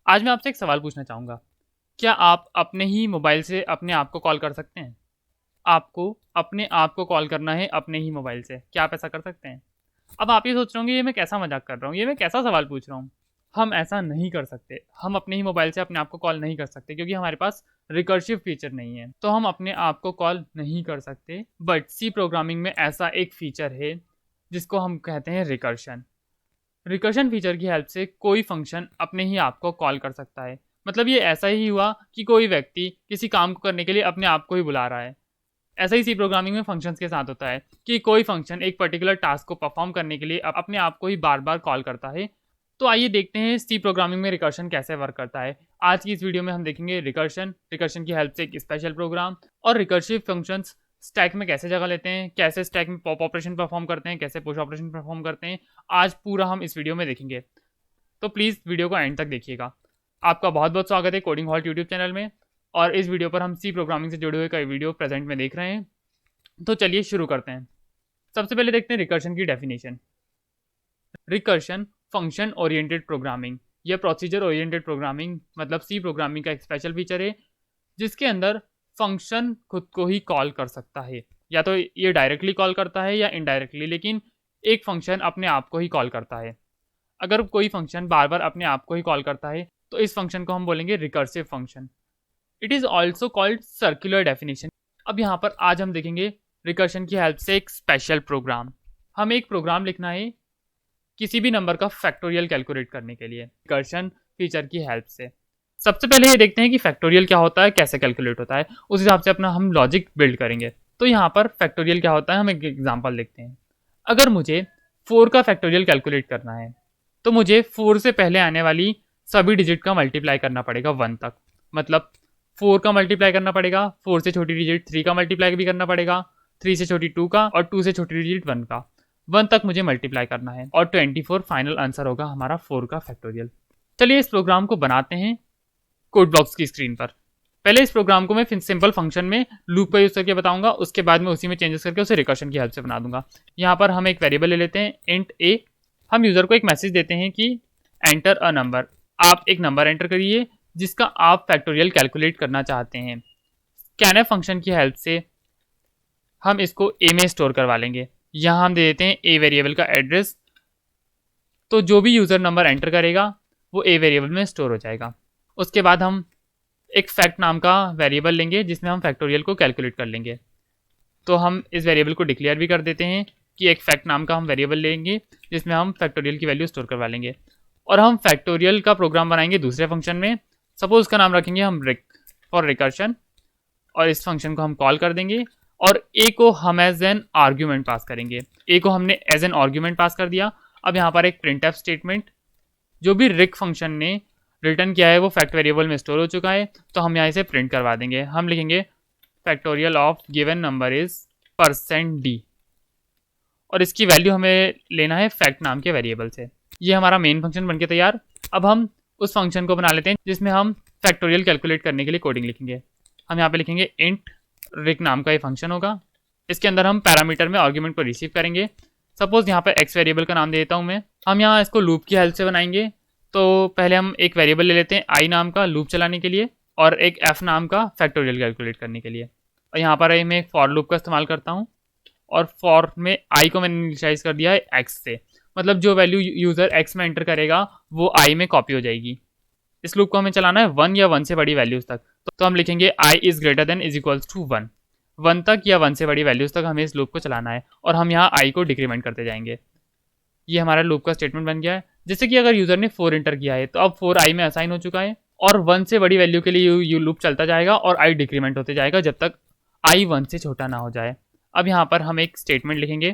आज मैं आपसे एक सवाल पूछना चाहूँगा। क्या आप अपने ही मोबाइल से अपने आप को कॉल कर सकते हैं? आपको अपने आप को कॉल करना है अपने ही मोबाइल से। क्या आप ऐसा कर सकते हैं? अब आप ये सोच रहे होंगे ये मैं कैसा मज़ाक कर रहा हूँ, ये मैं कैसा सवाल पूछ रहा हूँ? हम ऐसा नहीं कर सकते। हम अपने ही मोबाइल से अपने आप को कॉल नहीं कर सकते क्योंकि हमारे पास रिकर्सिव फीचर नहीं है। तो हम अपने आप को कॉल नहीं कर सकते। बट सी प्रोग्रामिंग में ऐसा एक फीचर है जिसको हम कहते हैं रिकर्शन। रिकर्शन फीचर की हेल्प से कोई फंक्शन अपने ही आप को कॉल कर सकता है। मतलब ये ऐसा ही हुआ कि कोई व्यक्ति किसी काम को करने के लिए अपने आप को ही बुला रहा है। ऐसा ही सी प्रोग्रामिंग में फंक्शंस के साथ होता है कि कोई फंक्शन एक पर्टिकुलर टास्क को परफॉर्म करने के लिए अपने आप को ही बार बार कॉल करता है। तो आइए देखते हैं सी प्रोग्रामिंग में रिकर्शन कैसे वर्क करता है। आज की इस वीडियो में हम देखेंगे रिकर्शन, रिकर्शन की हेल्प से एक स्पेशल प्रोग्राम और रिकर्सिव फंक्शंस स्टैक में कैसे जगह लेते हैं, कैसे स्टैक में पॉप ऑपरेशन परफॉर्म करते हैं, कैसे पुश ऑपरेशन परफॉर्म करते हैं। आज पूरा हम इस वीडियो में देखेंगे, तो प्लीज़ वीडियो को एंड तक देखिएगा। आपका बहुत बहुत स्वागत है कोडिंग हॉल्ट यूट्यूब चैनल में। और इस वीडियो पर हम सी प्रोग्रामिंग से जुड़े हुए कई वीडियो प्रेजेंट में देख रहे हैं। तो चलिए शुरू करते हैं। सबसे पहले देखते हैं रिकर्शन की definition. Recursion function oriented programming या प्रोसीजर ओरिएंटेड प्रोग्रामिंग मतलब सी प्रोग्रामिंग का एक स्पेशल फीचर है जिसके अंदर फंक्शन खुद को ही कॉल कर सकता है। या तो ये डायरेक्टली कॉल करता है या इनडायरेक्टली, लेकिन एक फंक्शन अपने आप को ही कॉल करता है। अगर कोई फंक्शन बार बार अपने आप को ही कॉल करता है तो इस फंक्शन को हम बोलेंगे recursive function. It is also called circular definition. अब यहाँ पर आज हम देखेंगे रिकर्शन की हेल्प से एक स्पेशल प्रोग्राम। हमें एक प्रोग्राम लिखना है किसी भी नंबर का फैक्टोरियल कैलकुलेट करने के लिए रिकर्शन फीचर की हेल्प से। सबसे पहले ये देखते हैं कि फैक्टोरियल क्या होता है, कैसे कैलकुलेट होता है, उस हिसाब से अपना हम लॉजिक बिल्ड करेंगे। तो यहाँ पर फैक्टोरियल क्या होता है, हम एक एग्जांपल देखते हैं। अगर मुझे 4 का फैक्टोरियल कैलकुलेट करना है तो मुझे 4 से पहले आने वाली सभी डिजिट का मल्टीप्लाई करना पड़ेगा 1 तक। मतलब 4 का मल्टीप्लाई करना पड़ेगा, 4 से छोटी डिजिट 3 का मल्टीप्लाई भी करना पड़ेगा, 3 से छोटी 2 का और 2 से छोटी डिजिट 1 का। 1 तक मुझे मल्टीप्लाई करना है और 24 फाइनल आंसर होगा हमारा 4 का फैक्टोरियल। चलिए इस प्रोग्राम को बनाते हैं कोड ब्लॉक्स की स्क्रीन पर। पहले इस प्रोग्राम को मैं सिंपल फंक्शन में लूप का यूज करके बताऊंगा, उसके बाद में उसी में चेंजेस करके उसे रिकर्शन की हेल्प से बना दूंगा। यहाँ पर हम एक वेरिएबल ले लेते हैं इंट ए। हम यूजर को एक मैसेज देते हैं कि एंटर अ नंबर। आप एक नंबर एंटर करिए जिसका आप फैक्टोरियल कैलकुलेट करना चाहते हैं। स्कैनफ फंक्शन की हेल्प से हम इसको ए में स्टोर करवा लेंगे। यहाँ हम दे देते हैं ए वेरिएबल का एड्रेस। तो जो भी यूज़र नंबर एंटर करेगा वो ए वेरिएबल में स्टोर हो जाएगा। उसके बाद हम एक फैक्ट नाम का वेरिएबल लेंगे जिसमें हम फैक्टोरियल को कैलकुलेट कर लेंगे। तो हम इस वेरिएबल को डिक्लेयर भी कर देते हैं कि एक फैक्ट नाम का हम वेरिएबल लेंगे जिसमें हम फैक्टोरियल की वैल्यू स्टोर करवा लेंगे। और हम फैक्टोरियल का प्रोग्राम बनाएंगे दूसरे फंक्शन में। सपोज उसका नाम रखेंगे हम फॉर रिकर्शन, और इस फंक्शन को हम कॉल कर देंगे और ए को हम एज एन आर्ग्यूमेंट पास करेंगे। ए को हमने एज एन आर्ग्यूमेंट पास कर दिया। अब यहाँ पर एक प्रिंटफ स्टेटमेंट, जो भी रिक फंक्शन ने रिटर्न किया है वो फैक्ट वेरिएबल में स्टोर हो चुका है, तो हम यहाँ से प्रिंट करवा देंगे। हम लिखेंगे factorial of given number is %d और इसकी वैल्यू हमें लेना है फैक्ट नाम के वेरिएबल से। ये हमारा मेन फंक्शन बनके तैयार। अब हम उस फंक्शन को बना लेते हैं जिसमें हम फैक्टोरियल कैलकुलेट करने के लिए कोडिंग लिखेंगे। हम यहाँ पे लिखेंगे इंट रिक नाम का ये फंक्शन होगा। इसके अंदर हम पैरामीटर में आर्ग्यूमेंट को रिसीव करेंगे। सपोज यहाँ पर एक्स वेरिएबल का नाम दे देता हूँ मैं। हम यहाँ इसको लूप की हेल्प से बनाएंगे। तो पहले हम एक वेरिएबल ले लेते हैं आई नाम का लूप चलाने के लिए और एक एफ नाम का फैक्टोरियल कैलकुलेट करने के लिए। और यहाँ पर मैं एक फॉर लूप का इस्तेमाल करता हूँ और फॉर में आई को मैंने इनिशियलाइज कर दिया है एक्स से। मतलब जो वैल्यू यूज़र एक्स में एंटर करेगा वो आई में कॉपी हो जाएगी। इस लूप को हमें चलाना है 1 या 1 से बड़ी वैल्यूज़ तक। तो हम लिखेंगे I is greater than is equals to 1। 1 तक या 1 से बड़ी वैल्यूज़ तक हमें इस लूप को चलाना है और हम यहाँ आई को डिक्रीमेंट करते जाएंगे। ये हमारा लूप का स्टेटमेंट बन गया है। जैसे कि अगर यूज़र ने 4 एंटर किया है तो अब 4 आई में असाइन हो चुका है और 1 से बड़ी वैल्यू के लिए यू लूप चलता जाएगा और आई डिक्रीमेंट होते जाएगा जब तक आई 1 से छोटा ना हो जाए। अब यहाँ पर हम एक स्टेटमेंट लिखेंगे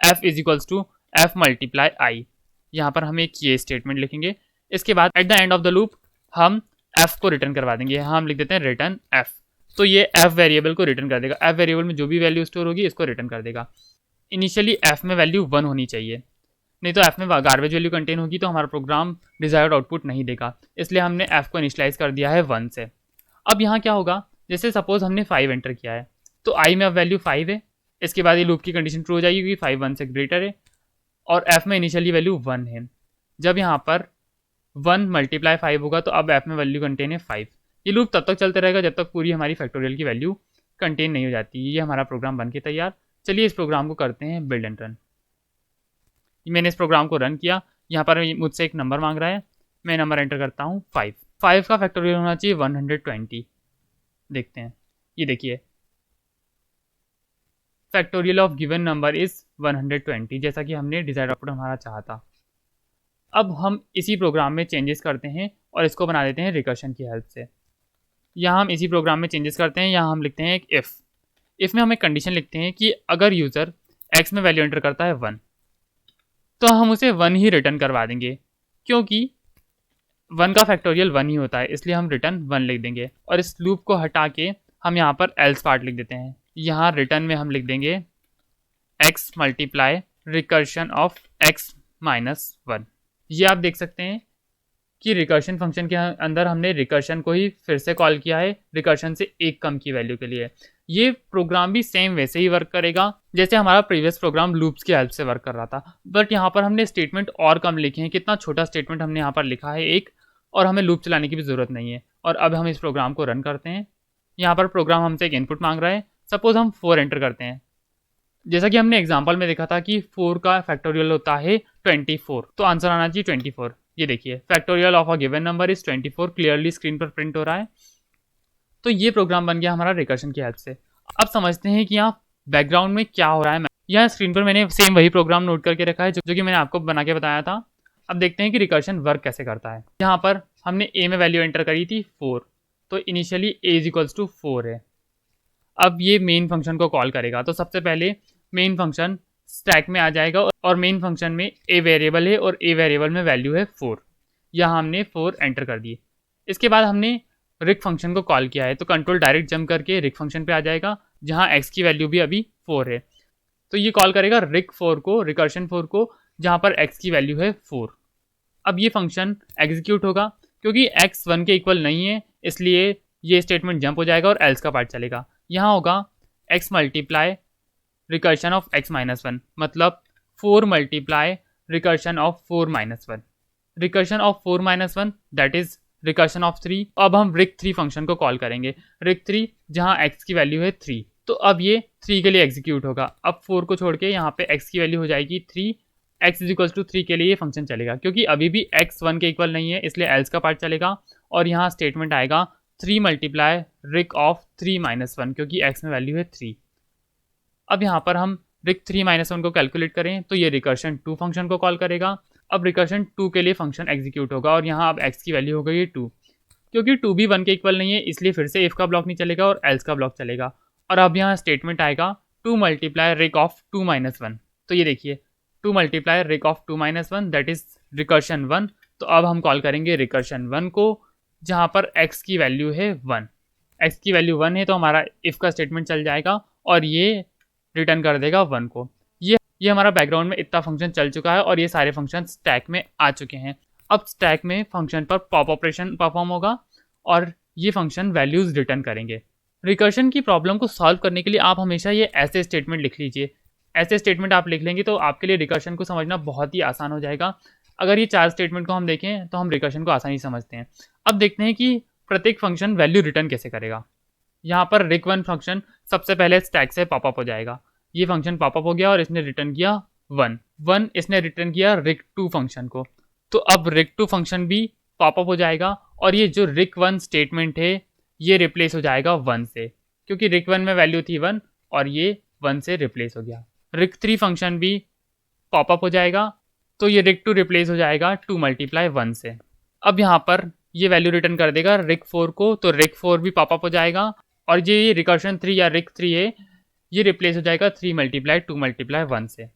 F is equals to F multiply I. यहाँ पर हम एक ये स्टेटमेंट लिखेंगे। इसके बाद at the end of the loop हम एफ को रिटर्न करवा देंगे। यहाँ हम लिख देते हैं रिटर्न एफ। तो ये एफ वेरिएबल को रिटर्न कर देगा। एफ वेरिएबल में जो भी वैल्यू स्टोर होगी इसको रिटर्न कर देगा। इनिशियली एफ में वैल्यू 1 होनी चाहिए, नहीं तो एफ में गार्बेज वैल्यू कंटेन होगी तो हमारा प्रोग्राम डिजायर्ड आउटपुट नहीं देगा। इसलिए हमने एफ को इनिशियलाइज कर दिया है 1 से। अब यहाँ क्या होगा, जैसे सपोज हमने 5 एंटर किया है तो आई में अब वैल्यू 5 है। इसके बाद ये लूप की कंडीशन ट्रू हो जाएगी क्योंकि 5 1 से ग्रेटर है और एफ में इनिशियली वैल्यू 1 है। जब यहाँ पर 1 मल्टीप्लाई 5 होगा, तो अब f में वैल्यू कंटेन है 5। ये लूप तब तक चलते रहेगा जब तक पूरी हमारी फैक्टोरियल की वैल्यू कंटेन नहीं हो जाती। ये हमारा प्रोग्राम बन के तैयार। चलिए इस प्रोग्राम को करते हैं बिल्ड एंड रन। मैंने इस प्रोग्राम को रन किया। यहाँ पर मुझसे एक नंबर मांग रहा है, मैं नंबर एंटर करता हूँ 5। 5 का फैक्टोरियल होना चाहिए 120। देखते हैं, ये देखिए factorial of given number is 120, जैसा कि हमने डिजायर्ड आउटपुट हमारा चाहा था। अब हम इसी प्रोग्राम में चेंजेस करते हैं और इसको बना देते हैं रिकर्शन की हेल्प से। यहाँ हम इसी प्रोग्राम में चेंजेस करते हैं। यहाँ हम लिखते हैं एक इफ़ में हम एक कंडीशन लिखते हैं कि अगर यूज़र x में वैल्यू एंटर करता है 1, तो हम उसे 1 ही रिटर्न करवा देंगे, क्योंकि 1 का फैक्टोरियल 1 ही होता है, इसलिए हम रिटर्न 1 लिख देंगे। और इस लूप को हटा के हम यहाँ पर एल्स पार्ट लिख देते हैं। यहाँ रिटर्न में हम लिख देंगे x multiply recursion of x minus 1। ये आप देख सकते हैं कि रिकर्शन फंक्शन के अंदर हमने रिकर्शन को ही फिर से कॉल किया है, रिकर्शन से एक कम की वैल्यू के लिए। ये प्रोग्राम भी सेम वैसे ही वर्क करेगा जैसे हमारा प्रीवियस प्रोग्राम लूप्स की हेल्प से वर्क कर रहा था, बट यहाँ पर हमने स्टेटमेंट और कम लिखे हैं। कितना छोटा स्टेटमेंट हमने यहाँ पर लिखा है एक, और हमें लूप चलाने की भी ज़रूरत नहीं है। और अब हम इस प्रोग्राम को रन करते हैं। यहाँ पर प्रोग्राम हमसे एक इनपुट मांग रहा है। सपोज हम 4 एंटर करते हैं। जैसा कि हमने एग्जाम्पल में देखा था कि 4 का फैक्टोरियल होता है 24, तो आंसर आना चाहिए 24। ये देखिए factorial of a given number is 24 clearly screen पर प्रिंट हो रहा है। तो ये प्रोग्राम बन गया हमारा रिकर्शन की हेल्प से। अब समझते हैं कि यहाँ बैकग्राउंड में क्या हो रहा है। यहाँ स्क्रीन पर मैंने सेम वही प्रोग्राम नोट करके रखा है जो कि मैंने आपको बना के बताया था। अब देखते हैं कि रिकर्शन वर्क कैसे करता है। यहाँ पर हमने a में वैल्यू एंटर करी थी 4, तो initially a is equals to 4 है। अब ये मेन फंक्शन को कॉल करेगा, तो सबसे पहले मेन फंक्शन स्टैक में आ जाएगा और मेन फंक्शन में a वेरिएबल है और a वेरिएबल में वैल्यू है 4। यहाँ हमने 4 एंटर कर दी। इसके बाद हमने रिक फंक्शन को कॉल किया है, तो कंट्रोल डायरेक्ट जंप करके रिक फंक्शन पे आ जाएगा जहाँ x की वैल्यू भी अभी 4 है। तो ये कॉल करेगा रिक 4 को, रिकर्शन 4 को, जहाँ पर x की वैल्यू है 4। अब ये फंक्शन एग्जीक्यूट होगा, क्योंकि x 1 के इक्वल नहीं है इसलिए ये स्टेटमेंट जंप हो जाएगा और एल्स का पार्ट चलेगा। यहाँ होगा x multiply recursion of x minus 1, मतलब 4 multiply recursion of 4 minus 1। Recursion of 4 minus 1 that is recursion of 3। अब हम रिक 3 फंक्शन को कॉल करेंगे, रिक 3 जहाँ x की वैल्यू है 3। तो अब ये 3 के लिए एग्जीक्यूट होगा। अब 4 को छोड़ के यहाँ पे x की वैल्यू हो जाएगी 3, x इज इक्वल्स टू 3 के लिए ये फंक्शन चलेगा, क्योंकि अभी भी x 1 के इक्वल नहीं है इसलिए एल्स का पार्ट चलेगा। और यहाँ स्टेटमेंट आएगा 3 मल्टीप्लाई रिक ऑफ 3 माइनस 1, क्योंकि x में वैल्यू है 3। अब यहाँ पर हम रिक 3 माइनस 1 को कैलकुलेट करें तो ये रिकर्शन 2 फंक्शन को कॉल करेगा। अब रिकर्शन 2 के लिए फंक्शन एग्जीक्यूट होगा और यहाँ अब x की वैल्यू हो गई है 2, क्योंकि 2 भी 1 के इक्वल नहीं है इसलिए फिर से इफ का ब्लॉक नहीं चलेगा और एल्स का ब्लॉक चलेगा। और अब यहाँ स्टेटमेंट आएगा 2 मल्टीप्लाई रिक ऑफ 2 माइनस 1। तो ये देखिए 2 multiply Rick of 2 minus 1 that is recursion 1। तो अब हम कॉल करेंगे रिकर्शन 1 को, जहाँ पर x की वैल्यू है 1। x की वैल्यू 1 है तो हमारा इफ़ का स्टेटमेंट चल जाएगा और ये रिटर्न कर देगा 1 को। ये हमारा बैकग्राउंड में इतना फंक्शन चल चुका है और ये सारे फंक्शन स्टैक में आ चुके हैं। अब स्टैक में फंक्शन पर पॉप ऑपरेशन परफॉर्म होगा और ये फंक्शन वैल्यूज़ रिटर्न करेंगे। रिकर्शन की प्रॉब्लम को सॉल्व करने के लिए आप हमेशा ये ऐसे स्टेटमेंट लिख लीजिए। ऐसे स्टेटमेंट आप लिख लेंगे तो आपके लिए रिकर्शन को समझना बहुत ही आसान हो जाएगा। अगर ये 4 स्टेटमेंट को हम देखें तो हम रिकर्शन को आसानी समझते हैं। अब देखते हैं कि प्रत्येक फंक्शन वैल्यू रिटर्न कैसे करेगा। यहाँ पर रिक 1 फंक्शन सबसे पहले स्टैक से पॉपअप हो जाएगा। ये फंक्शन पॉपअप हो गया और इसने रिटर्न किया 1। इसने रिटर्न किया रिक 2 फंक्शन को, तो अब रिक 2 फंक्शन भी पॉपअप हो जाएगा और ये जो रिक 1 स्टेटमेंट है ये रिप्लेस हो जाएगा 1 से, क्योंकि रिक 1 में वैल्यू थी 1 और ये 1 से रिप्लेस हो गया। रिक 3 फंक्शन भी पॉपअप हो जाएगा, तो ये रिक 2 रिप्लेस हो जाएगा 2 मल्टीप्लाई 1 से। अब यहाँ पर ये वैल्यू रिटर्न कर देगा रिक 4 को, तो रिक 4 भी पॉपअप हो जाएगा और ये रिकर्शन 3 या रिक 3 है ये रिप्लेस हो जाएगा 3 मल्टीप्लाई 2 मल्टीप्लाई 1 से।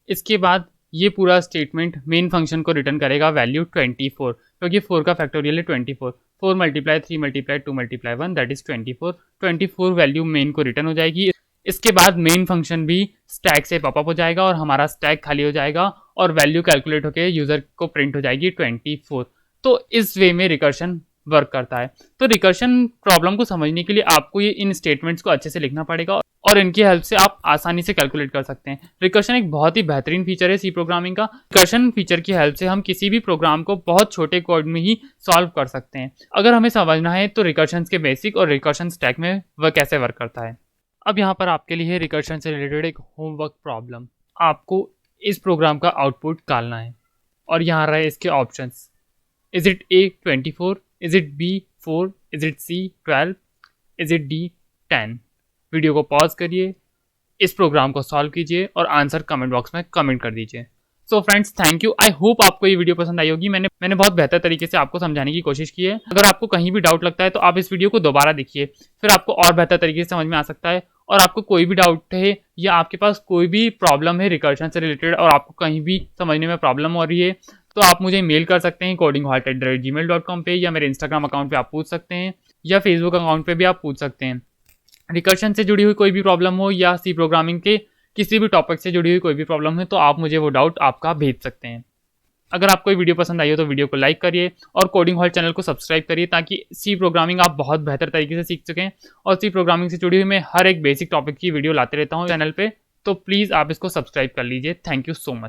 इसके बाद ये पूरा स्टेटमेंट मेन फंक्शन को रिटर्न करेगा वैल्यू 24, क्योंकि 4 का फैक्टोरियल है 24। 4 multiply 3 multiply 2 multiply 1 that is 24 value main को रिटर्न हो जाएगी। इसके बाद मेन फंक्शन भी स्टैक से पॉपअप हो जाएगा और हमारा स्टैक खाली हो जाएगा और वैल्यू कैलकुलेट होकर यूज़र को प्रिंट हो जाएगी 24। तो इस वे में रिकर्शन वर्क करता है। तो रिकर्शन प्रॉब्लम को समझने के लिए आपको ये इन स्टेटमेंट्स को अच्छे से लिखना पड़ेगा और इनकी हेल्प से आप आसानी से कैलकुलेट कर सकते हैं। रिकर्शन एक बहुत ही बेहतरीन फीचर है सी प्रोग्रामिंग का। रिकर्शन फीचर की हेल्प से हम किसी भी प्रोग्राम को बहुत छोटे कोड में ही सॉल्व कर सकते हैं। अगर हमें समझना है तो रिकर्शन के बेसिक और रिकर्शन स्टैक में वह कैसे वर्क करता है। अब यहाँ पर आपके लिए रिकर्शन से रिलेटेड एक होमवर्क प्रॉब्लम। आपको इस प्रोग्राम का आउटपुट निकालना है और यहाँ रहे इसके options. Is it A 24, is it B 4, is it C 12, is it D 10। Video को पॉज करिए, इस प्रोग्राम को सॉल्व कीजिए और आंसर कमेंट बॉक्स में कमेंट कर दीजिए। So friends, thank you. I hope आपको ये वीडियो पसंद आई होगी। मैंने बहुत बेहतर तरीके से आपको समझाने की कोशिश की है। अगर आपको कहीं भी डाउट लगता है तो आप इस वीडियो को दोबारा देखिए, फिर आपको और बेहतर तरीके से समझ में आ सकता है। और आपको कोई भी डाउट है या आपके पास कोई भी प्रॉब्लम है रिकर्शन से रिलेटेड और आपको कहीं भी समझने में प्रॉब्लम हो रही है तो आप मुझे मेल कर सकते हैं codinghalt@gmail.com पे, या मेरे इंस्टाग्राम अकाउंट पे आप पूछ सकते हैं, या फेसबुक अकाउंट पे भी आप पूछ सकते हैं। रिकर्शन से जुड़ी हुई कोई भी प्रॉब्लम हो या सी प्रोग्रामिंग के किसी भी टॉपिक से जुड़ी हुई कोई भी प्रॉब्लम है तो आप मुझे वो डाउट आपका भेज सकते हैं। अगर आपको ये वीडियो पसंद आई हो तो वीडियो को लाइक करिए और कोडिंग हॉल चैनल को सब्सक्राइब करिए ताकि सी प्रोग्रामिंग आप बहुत बेहतर तरीके से सीख सकें। और सी प्रोग्रामिंग से जुड़ी हुई मैं हर एक बेसिक टॉपिक की वीडियो लाते रहता हूँ चैनल पे, तो प्लीज़ आप इसको सब्सक्राइब कर लीजिए। Thank you so much.